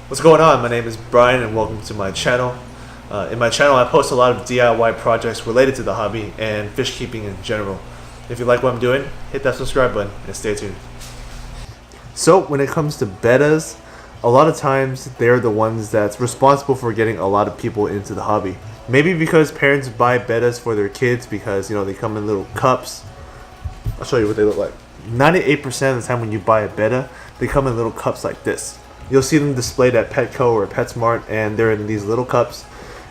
What's going on? My name is Brian and welcome to my channel. In my channel I post a lot of DIY projects related to the hobby and fish keeping in general. If you like what I'm doing, hit that subscribe button and stay tuned. So when it comes to bettas, a lot of times they're the ones that's responsible for getting a lot of people into the hobby. Maybe because parents buy bettas for their kids because they come in little cups. I'll show you what they look like. 98% of the time when you buy a betta, they come in little cups like this. You'll see them displayed at Petco or PetSmart, and they're in these little cups.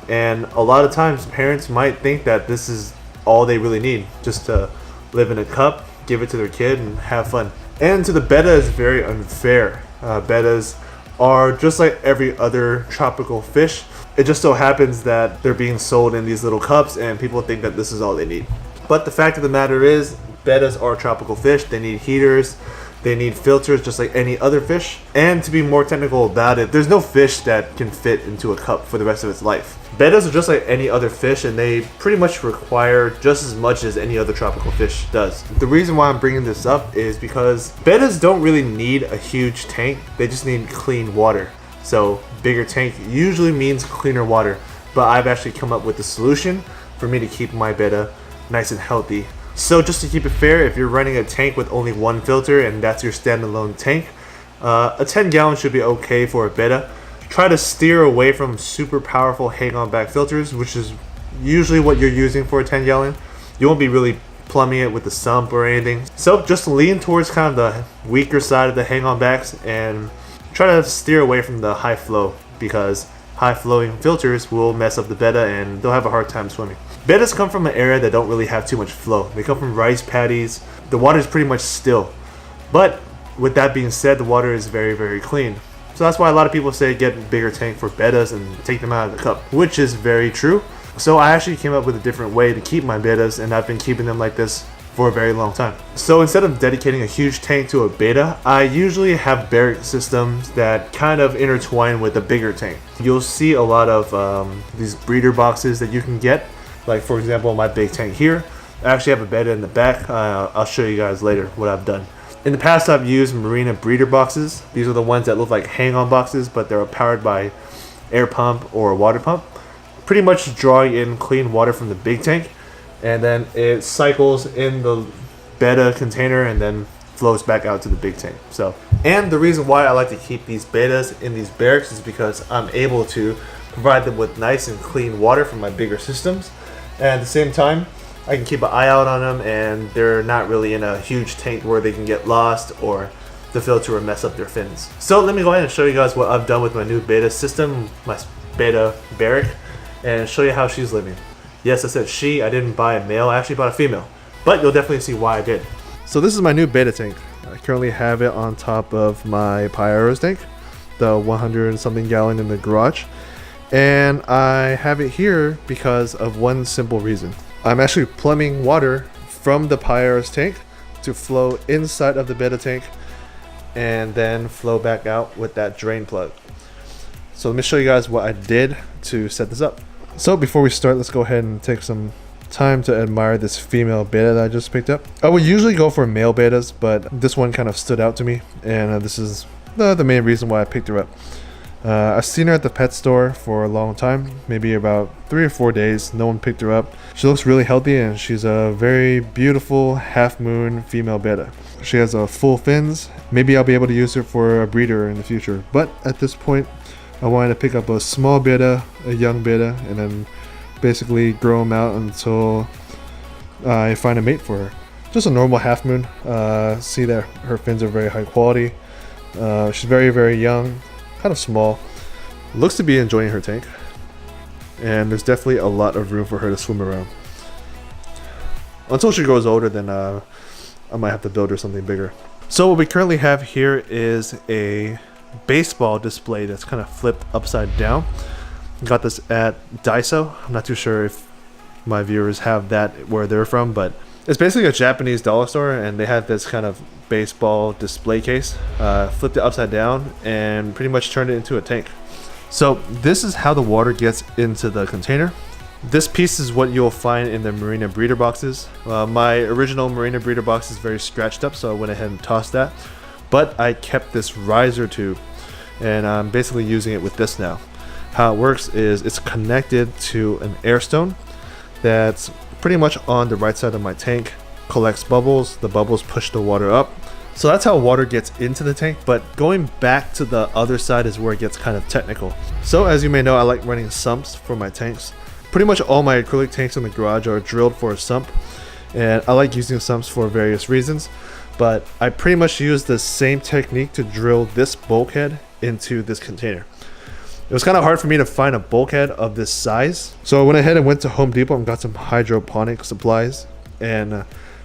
And a lot of times parents might think that this is all they really need, just to live in a cup, give it to their kid, and have fun. And to the betta is very unfair. Bettas are just like every other tropical fish. It just so happens that they're being sold in these little cups and people think that this is all they need. But the fact of the matter is, bettas are tropical fish. They need heaters. They need filters just like any other fish. And to be more technical about it, there's no fish that can fit into a cup for the rest of its life. Bettas are just like any other fish and they pretty much require just as much as any other tropical fish does. The reason why I'm bringing this up is because bettas don't really need a huge tank. They just need clean water. So bigger tank usually means cleaner water. But I've actually come up with a solution for me to keep my betta nice and healthy. So just to keep it fair, if you're running a tank with only one filter and that's your standalone tank, a 10 gallon should be okay for a betta. Try to steer away from super powerful hang-on back filters, which is usually what you're using for a 10 gallon. You won't be really plumbing it with the sump or anything. So just lean towards kind of the weaker side of the hang-on backs and try to steer away from the high flow, because high flowing filters will mess up the betta and they'll have a hard time swimming. Bettas come from an area that don't really have too much flow. They come from rice paddies. The water is pretty much still. But with that being said, the water is very, very clean. So that's why a lot of people say get a bigger tank for bettas and take them out of the cup, which is very true. So I actually came up with a different way to keep my bettas, and I've been keeping them like this for a very long time. So instead of dedicating a huge tank to a betta, I usually have barrack systems that kind of intertwine with a bigger tank. You'll see a lot of these breeder boxes that you can get. Like for example, my big tank here, I actually have a betta in the back. I'll show you guys later what I've done. In the past, I've used Marina breeder boxes. These are the ones that look like hang-on boxes, but they're powered by air pump or water pump. Pretty much drawing in clean water from the big tank, and then it cycles in the betta container and then flows back out to the big tank. And the reason why I like to keep these bettas in these barracks is because I'm able to provide them with nice and clean water from my bigger systems. And at the same time, I can keep an eye out on them and they're not really in a huge tank where they can get lost or the filter will mess up their fins. So let me go ahead and show you guys what I've done with my new betta system, my betta barrack, and show you how she's living. Yes, I said she, I didn't buy a male, I actually bought a female. But you'll definitely see why I did. So this is my new betta tank. I currently have it on top of my Pyros tank, the 100 and something gallon in the garage. And I have it here because of one simple reason. I'm actually plumbing water from the Pyros tank to flow inside of the betta tank and then flow back out with that drain plug. So let me show you guys what I did to set this up. So before we start, let's go ahead and take some time to admire this female betta that I just picked up. I would usually go for male bettas, but this one kind of stood out to me, and this is the main reason why I picked her up. I've seen her at the pet store for a long time, maybe about 3 or 4 days. No one picked her up. She looks really healthy and she's a very beautiful half-moon female betta. She has full fins. Maybe I'll be able to use her for a breeder in the future, but at this point I wanted to pick up a small betta, a young betta, and then basically grow them out until I find a mate for her. Just a normal half-moon. See that her fins are very high quality. She's very, very young. Kind of small. Looks to be enjoying her tank, and there's definitely a lot of room for her to swim around. Until she grows older, then I might have to build her something bigger. So what we currently have here is a baseball display that's kind of flipped upside down. Got this at Daiso. I'm not too sure if my viewers have that where they're from, but it's basically a Japanese dollar store, and they have this kind of baseball display case. Flipped it upside down and pretty much turned it into a tank. So this is how the water gets into the container. This piece is what you'll find in the Marina Breeder boxes. My original Marina Breeder box is very scratched up, so I went ahead and tossed that. But I kept this riser tube. and I'm basically using it with this now. How it works is it's connected to an air stone that's pretty much on the right side of my tank, collects bubbles, the bubbles push the water up. So that's how water gets into the tank, but going back to the other side is where it gets kind of technical. So as you may know, I like running sumps for my tanks. Pretty much all my acrylic tanks in the garage are drilled for a sump, and I like using sumps for various reasons, but I pretty much use the same technique to drill this bulkhead into this container. It was kind of hard for me to find a bulkhead of this size, so I went ahead and went to Home Depot and got some hydroponic supplies and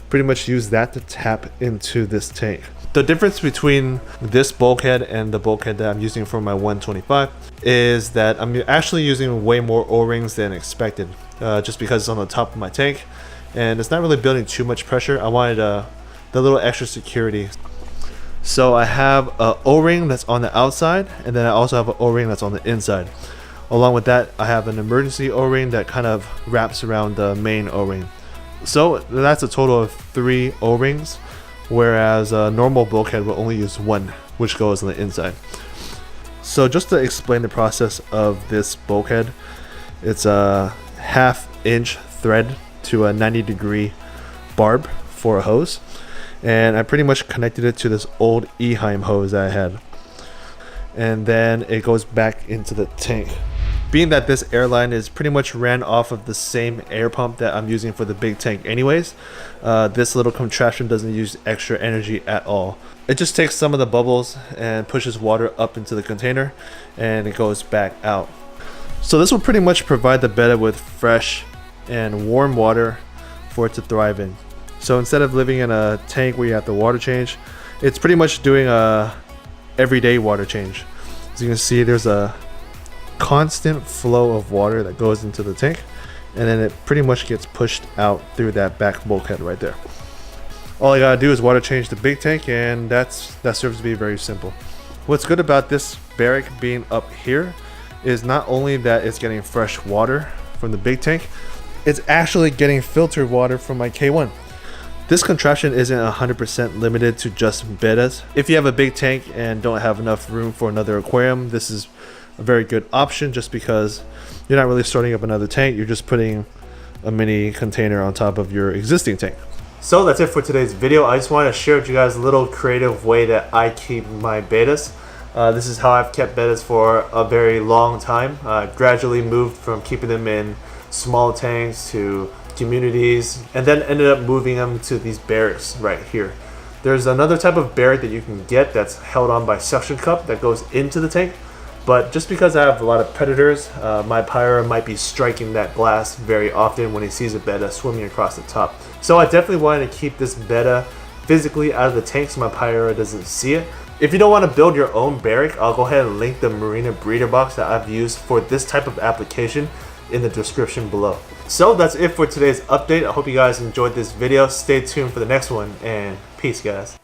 pretty much used that to tap into this tank. The difference between this bulkhead and the bulkhead that I'm using for my 125 is that I'm actually using way more O-rings than expected, just because it's on the top of my tank and it's not really building too much pressure. I wanted the little extra security. So I have a O-ring that's on the outside, and then I also have an O-ring that's on the inside. Along with that, I have an emergency O-ring that kind of wraps around the main O-ring. So that's a total of 3 O-rings, whereas a normal bulkhead will only use 1, which goes on the inside. So just to explain the process of this bulkhead, it's a 1/2 inch thread to a 90-degree barb for a hose, and I pretty much connected it to this old Eheim hose that I had, and then it goes back into the tank. Being that this airline is pretty much ran off of the same air pump that I'm using for the big tank anyways, this little contraption doesn't use extra energy at all. It just takes some of the bubbles and pushes water up into the container, and it goes back out. So this will pretty much provide the Betta with fresh and warm water for it to thrive in. So instead of living in a tank where you have to water change, it's pretty much doing a everyday water change. As you can see, there's a constant flow of water that goes into the tank, and then it pretty much gets pushed out through that back bulkhead right there. All I gotta do is water change the big tank, and that serves to be very simple. What's good about this barrack being up here is not only that it's getting fresh water from the big tank, it's actually getting filtered water from my K1. This contraption isn't 100% limited to just Bettas. If you have a big tank and don't have enough room for another aquarium, this is a very good option, just because you're not really starting up another tank, you're just putting a mini container on top of your existing tank. So that's it for today's video. I just wanted to share with you guys a little creative way that I keep my Bettas. This is how I've kept Bettas for a very long time. Gradually moved from keeping them in small tanks to communities, and then ended up moving them to these barracks right here. There's another type of barrack that you can get that's held on by suction cup that goes into the tank, but just because I have a lot of predators, my pyro might be striking that glass very often when he sees a Betta swimming across the top. So I definitely wanted to keep this Betta physically out of the tank so my pyro doesn't see it. If you don't want to build your own barrack, I'll go ahead and link the Betta Breeder Box that I've used for this type of application in the description below. So that's it for today's update. I hope you guys enjoyed this video. Stay tuned for the next one, and peace, guys.